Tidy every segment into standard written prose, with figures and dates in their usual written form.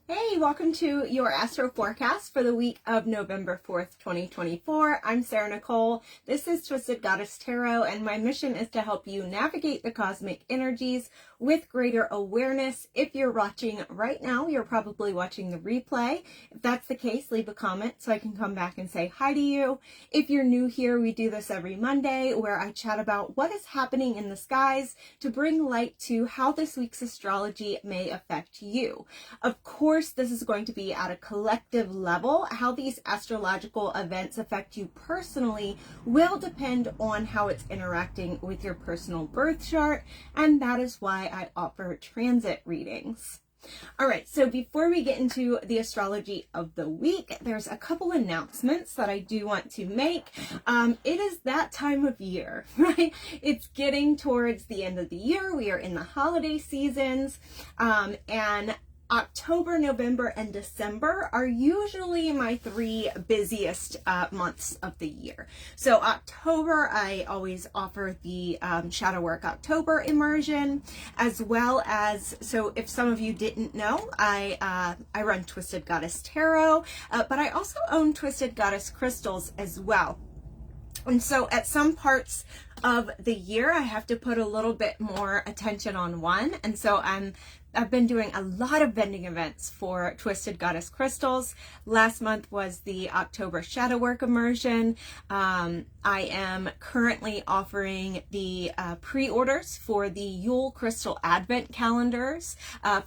Hey, welcome to your Astro Forecast for the week of November 4th, 2024. I'm Sarah Nicole. This is Twisted Goddess Tarot, and my mission is to help you navigate the cosmic energies with greater awareness. If you're watching right now, you're probably watching the replay. If that's the case, leave a comment so I can come back and say hi to you. If you're new here, we do this every Monday where I chat about what is happening in the skies to bring light to how this week's astrology may affect you. Of course, this is going to be at a collective level. How these astrological events affect you personally will depend on how it's interacting with your personal birth chart, and that is why I offer transit readings. All right, so before we get into the astrology of the week, there's a couple announcements that I do want to make. It is that time of year, right? It's getting towards the end of the year. We are in the holiday seasons, and October, November, and December are usually my three busiest months of the year. So October, I always offer the Shadow Work October immersion, as well as, so if some of you didn't know, I run Twisted Goddess Tarot, but I also own Twisted Goddess Crystals as well. And so at some parts of the year, I have to put a little bit more attention on one. And so I've been doing a lot of vending events for Twisted Goddess Crystals. Last month was the October Shadow Work immersion. I am currently offering the pre-orders for the Yule Crystal Advent calendars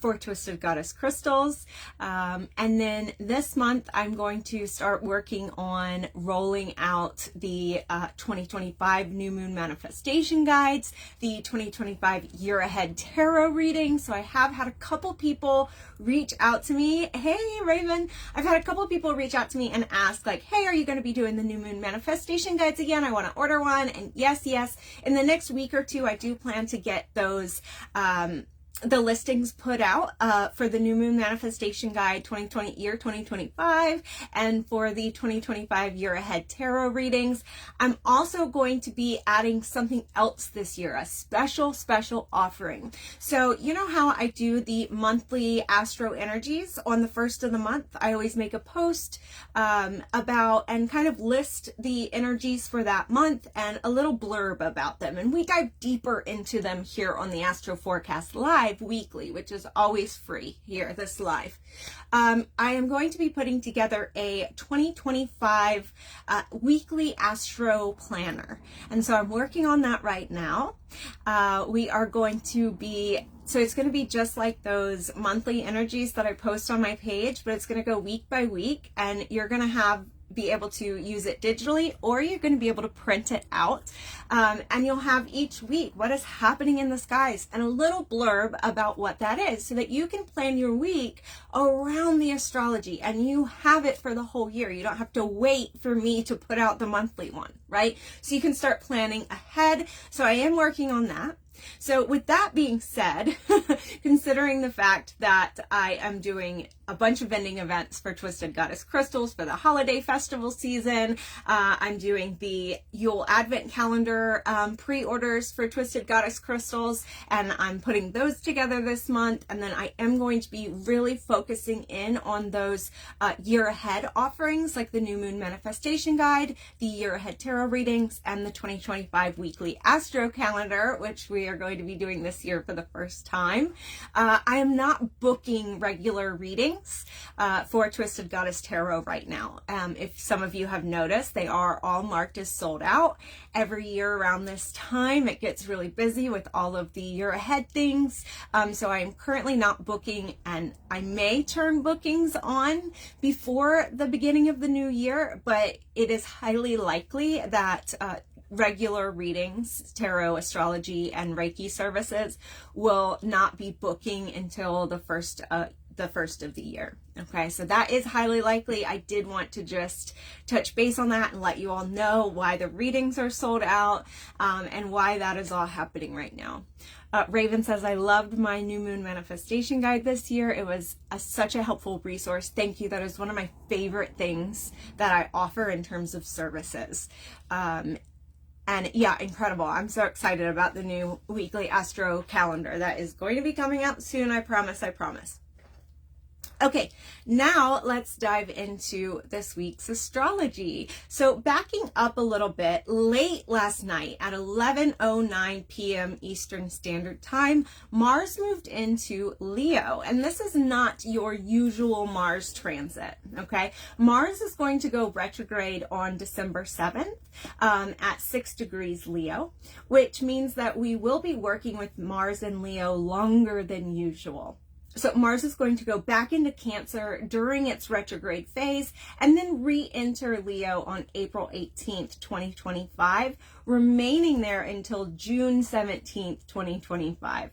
for Twisted Goddess Crystals. And then this month, I'm going to start working on rolling out the 2025 New Moon Manifestation Guides, the 2025 Year Ahead Tarot reading. So I have had a couple people reach out to me. Hey, Raven. I've had a couple people reach out to me and ask like, hey, are you going to be doing the New Moon Manifestation Guides again? I want to order one. And yes, in the next week or two, I do plan to get those, the listings put out for the New Moon Manifestation Guide 2025 and for the 2025 Year Ahead Tarot readings. I'm also going to be adding something else this year, a special offering. So you know how I do the monthly astro energies on the first of the month? I always make a post about and kind of list the energies for that month and a little blurb about them. And we dive deeper into them here on the Astro Forecast Live weekly, which is always free here, this live. I am going to be putting together a 2025 weekly astro planner. And so I'm working on that right now. We are going to be, so it's going to be just like those monthly energies that I post on my page, but it's going to go week by week, and you're going to be able to use it digitally, or you're going to be able to print it out, and you'll have each week what is happening in the skies and a little blurb about what that is, so that you can plan your week around the astrology and you have it for the whole year. You don't have to wait for me to put out the monthly one, right? So you can start planning ahead. So I am working on that. So with that being said, considering the fact that I am doing a bunch of vending events for Twisted Goddess Crystals for the holiday festival season, I'm doing the Yule Advent calendar pre-orders for Twisted Goddess Crystals, and I'm putting those together this month. And then I am going to be really focusing in on those year ahead offerings, like the New Moon Manifestation Guide, the Year Ahead Tarot readings, and the 2025 weekly Astro calendar, which we are going to be doing this year for the first time. I am not booking regular readings for Twisted Goddess Tarot right now. If some of you have noticed, they are all marked as sold out. Every year around this time, it gets really busy with all of the year ahead things. So I am currently not booking, and I may turn bookings on before the beginning of the new year, but it is highly likely that regular readings, tarot, astrology, and Reiki services will not be booking until the first of the year. Okay, so that is highly likely. I did want to just touch base on that and let you all know why the readings are sold out, and why that is all happening right now. Raven says, I loved my New Moon Manifestation Guide this year. It was such a helpful resource. Thank you. That is one of my favorite things that I offer in terms of services. And yeah, incredible. I'm so excited about the new weekly astro calendar that is going to be coming out soon. I promise. Okay, now let's dive into this week's astrology. So backing up a little bit, late last night at 11:09 p.m. Eastern Standard Time, Mars moved into Leo, and this is not your usual Mars transit, okay? Mars is going to go retrograde on December 7th at 6 degrees Leo, which means that we will be working with Mars in Leo longer than usual. So Mars is going to go back into Cancer during its retrograde phase and then re-enter Leo on April 18th, 2025, remaining there until June 17th, 2025.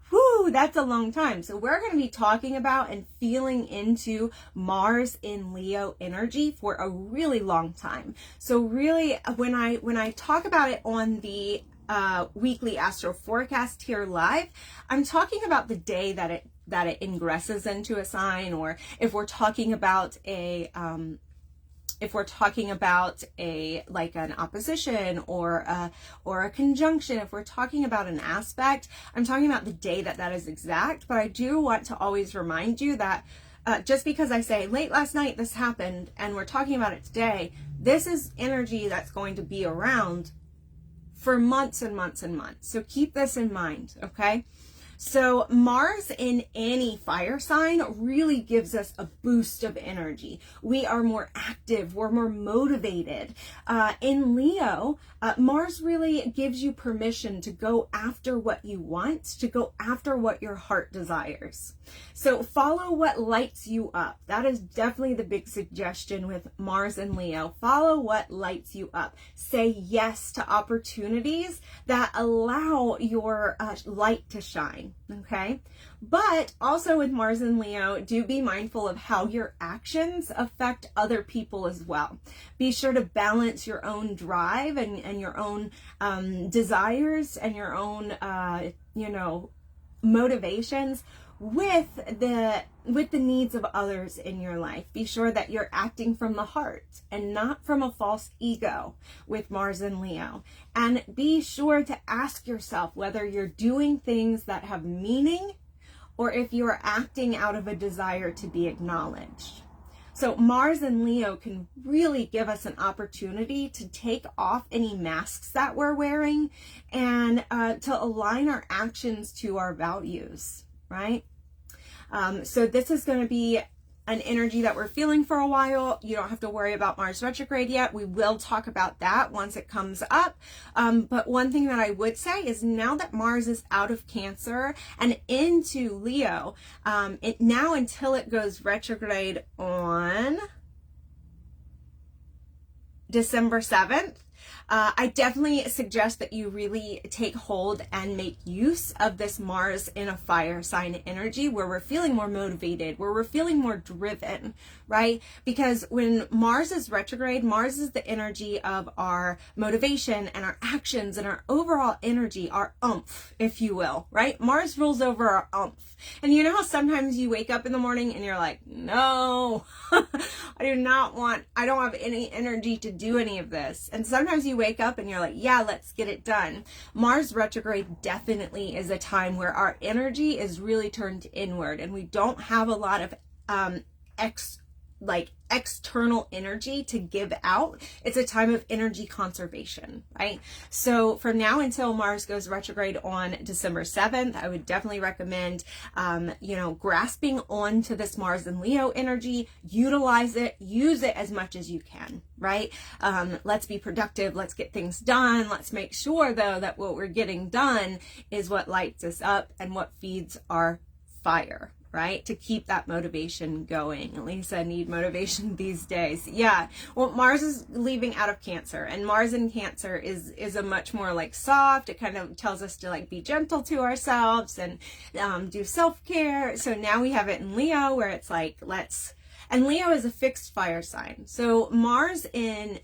Whew, that's a long time. So we're going to be talking about and feeling into Mars in Leo energy for a really long time. So really, when I talk about it on the weekly Astro Forecast here live, I'm talking about the day that it ingresses into a sign, or if we're talking about a like an opposition or a conjunction, if we're talking about an aspect, I'm talking about the day that is exact. But I do want to always remind you that just because I say late last night this happened and we're talking about it today, this is energy that's going to be around for months and months and months. So keep this in mind, okay? So Mars in any fire sign really gives us a boost of energy. We are more active, we're more motivated. In Leo, Mars really gives you permission to go after what you want, to go after what your heart desires. So follow what lights you up. That is definitely the big suggestion with Mars and Leo. Follow what lights you up. Say yes to opportunities that allow your light to shine. Okay, but also with Mars and Leo, do be mindful of how your actions affect other people as well. Be sure to balance your own drive and your own desires and your own motivations with the needs of others in your life. Be sure that you're acting from the heart and not from a false ego with Mars and Leo. And be sure to ask yourself whether you're doing things that have meaning or if you are acting out of a desire to be acknowledged. So Mars and Leo can really give us an opportunity to take off any masks that we're wearing and to align our actions to our values, right? So this is going to be an energy that we're feeling for a while. You don't have to worry about Mars retrograde yet. We will talk about that once it comes up. But one thing that I would say is now that Mars is out of Cancer and into Leo, now until it goes retrograde on December 7th, I definitely suggest that you really take hold and make use of this Mars in a fire sign energy where we're feeling more motivated, where we're feeling more driven, right? Because when Mars is retrograde, Mars is the energy of our motivation and our actions and our overall energy, our oomph, if you will, right? Mars rules over our oomph. And you know how sometimes you wake up in the morning and you're like, no, I don't have any energy to do any of this. And sometimes you wake up and you're like, yeah, let's get it done. Mars retrograde definitely is a time where our energy is really turned inward and we don't have a lot of external energy to give out. It's a time of energy conservation, right? So from now until Mars goes retrograde on December 7th, I would definitely recommend, grasping onto this Mars and Leo energy, utilize it, use it as much as you can, right? Let's be productive. Let's get things done. Let's make sure though that what we're getting done is what lights us up and what feeds our fire, right? To keep that motivation going. At least I need motivation these days. Yeah. Well, Mars is leaving out of Cancer, and Mars in Cancer is a much more like soft. It kind of tells us to like be gentle to ourselves and do self-care. So now we have it in Leo where it's like, and Leo is a fixed fire sign. So Mars in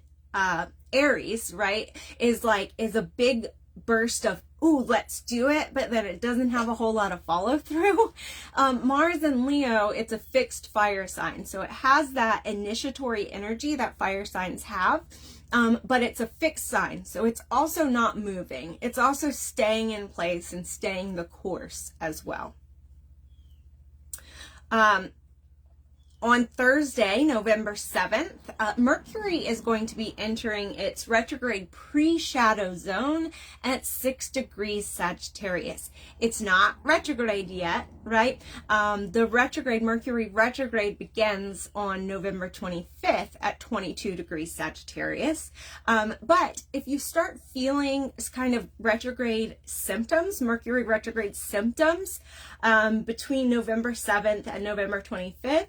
Aries, right, is a big burst of, ooh, let's do it, but then it doesn't have a whole lot of follow through. Mars in Leo, it's a fixed fire sign. So it has that initiatory energy that fire signs have, but it's a fixed sign. So it's also not moving. It's also staying in place and staying the course as well. On Thursday, November 7th, Mercury is going to be entering its retrograde pre-shadow zone at 6 degrees Sagittarius. It's not retrograde yet, right? The retrograde, Mercury retrograde, begins on November 25th at 22 degrees Sagittarius. But if you start feeling kind of retrograde symptoms, Mercury retrograde symptoms, between November 7th and November 25th,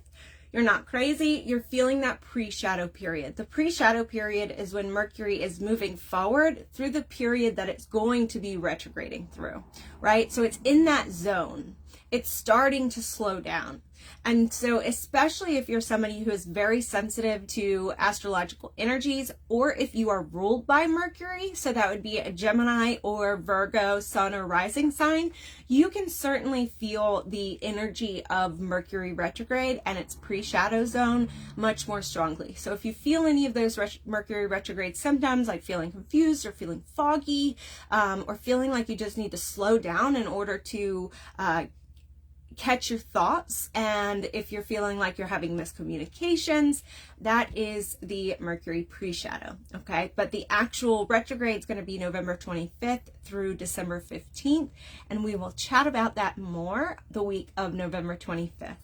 you're not crazy. You're feeling that pre-shadow period. The pre-shadow period is when Mercury is moving forward through the period that it's going to be retrograding through, right? So it's in that zone. It's starting to slow down. And so especially if you're somebody who is very sensitive to astrological energies, or if you are ruled by Mercury, so that would be a Gemini or Virgo sun or rising sign, you can certainly feel the energy of Mercury retrograde and its pre-shadow zone much more strongly. So if you feel any of those Mercury retrograde symptoms, like feeling confused or feeling foggy, or feeling like you just need to slow down in order to catch your thoughts, and if you're feeling like you're having miscommunications, that is the Mercury pre-shadow, okay? But the actual retrograde is going to be November 25th through December 15th, and we will chat about that more the week of November 25th.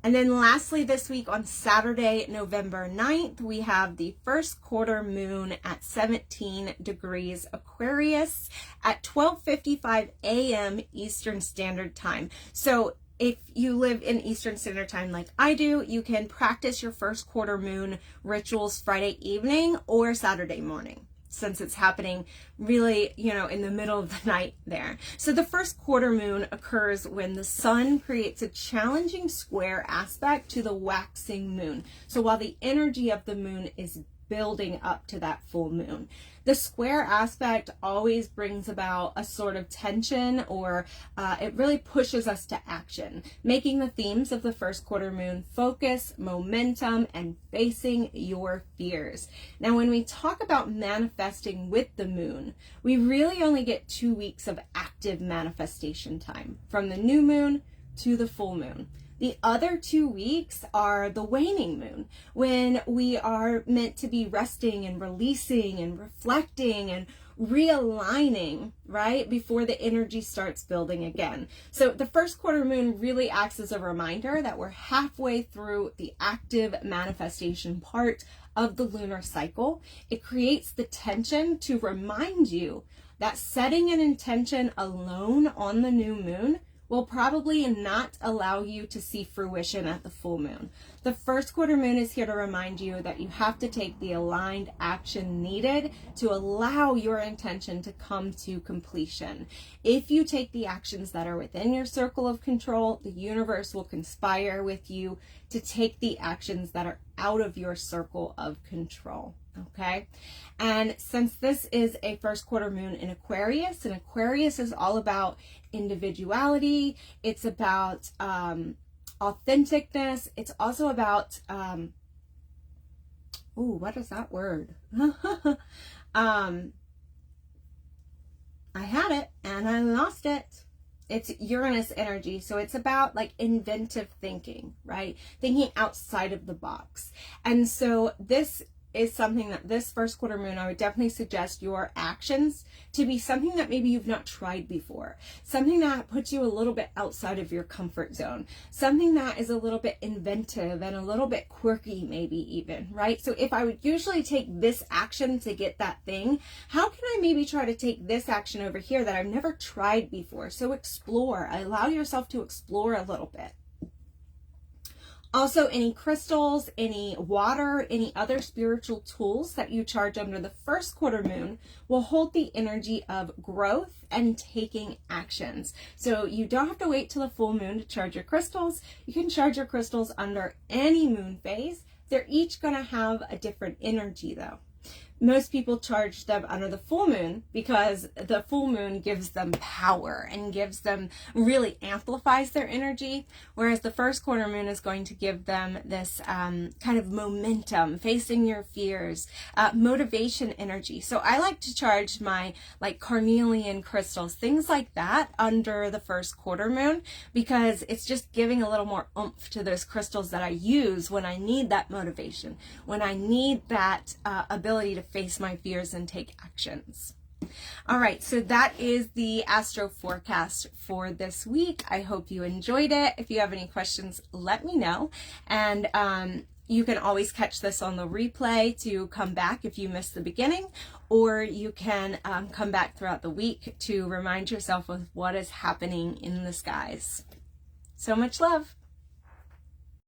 And then lastly, this week on Saturday, November 9th, we have the first quarter moon at 17 degrees Aquarius at 12:55 a.m. Eastern Standard Time. So if you live in Eastern Standard Time like I do, you can practice your first quarter moon rituals Friday evening or Saturday morning, since it's happening really, in the middle of the night there. So the first quarter moon occurs when the sun creates a challenging square aspect to the waxing moon. So while the energy of the moon is building up to that full moon, the square aspect always brings about a sort of tension, or it really pushes us to action, making the themes of the first quarter moon focus, momentum, and facing your fears. Now, when we talk about manifesting with the moon, we really only get 2 weeks of active manifestation time, from the new moon to the full moon. The other 2 weeks are the waning moon, when we are meant to be resting and releasing and reflecting and realigning, right, before the energy starts building again. So the first quarter moon really acts as a reminder that we're halfway through the active manifestation part of the lunar cycle. It creates the tension to remind you that setting an intention alone on the new moon will probably not allow you to see fruition at the full moon. The first quarter moon is here to remind you that you have to take the aligned action needed to allow your intention to come to completion. If you take the actions that are within your circle of control, the universe will conspire with you to take the actions that are out of your circle of control. Okay. And since this is a first quarter moon in Aquarius, and Aquarius is all about individuality, it's about authenticness, it's also about what is that word? I had it and I lost it. It's Uranus energy. So it's about like inventive thinking, right? Thinking outside of the box. And so this is something that this first quarter moon, I would definitely suggest your actions to be something that maybe you've not tried before, something that puts you a little bit outside of your comfort zone, something that is a little bit inventive and a little bit quirky, maybe even, right? So if I would usually take this action to get that thing, how can I maybe try to take this action over here that I've never tried before? So explore, allow yourself to explore a little bit. Also, any crystals, any water, any other spiritual tools that you charge under the first quarter moon will hold the energy of growth and taking actions. So you don't have to wait till the full moon to charge your crystals. You can charge your crystals under any moon phase. They're each going to have a different energy though. most people charge them under the full moon because the full moon gives them power and gives them, really amplifies their energy, whereas the first quarter moon is going to give them this kind of momentum, facing your fears, motivation energy. So I like to charge my like carnelian crystals, things like that, under the first quarter moon, because it's just giving a little more oomph to those crystals that I use when I need that motivation, when I need that ability to face my fears and take actions. All right, so that is the Astro Forecast for this week. I hope you enjoyed it. If you have any questions, let me know. And you can always catch this on the replay to come back if you missed the beginning, or you can come back throughout the week to remind yourself of what is happening in the skies. So much love.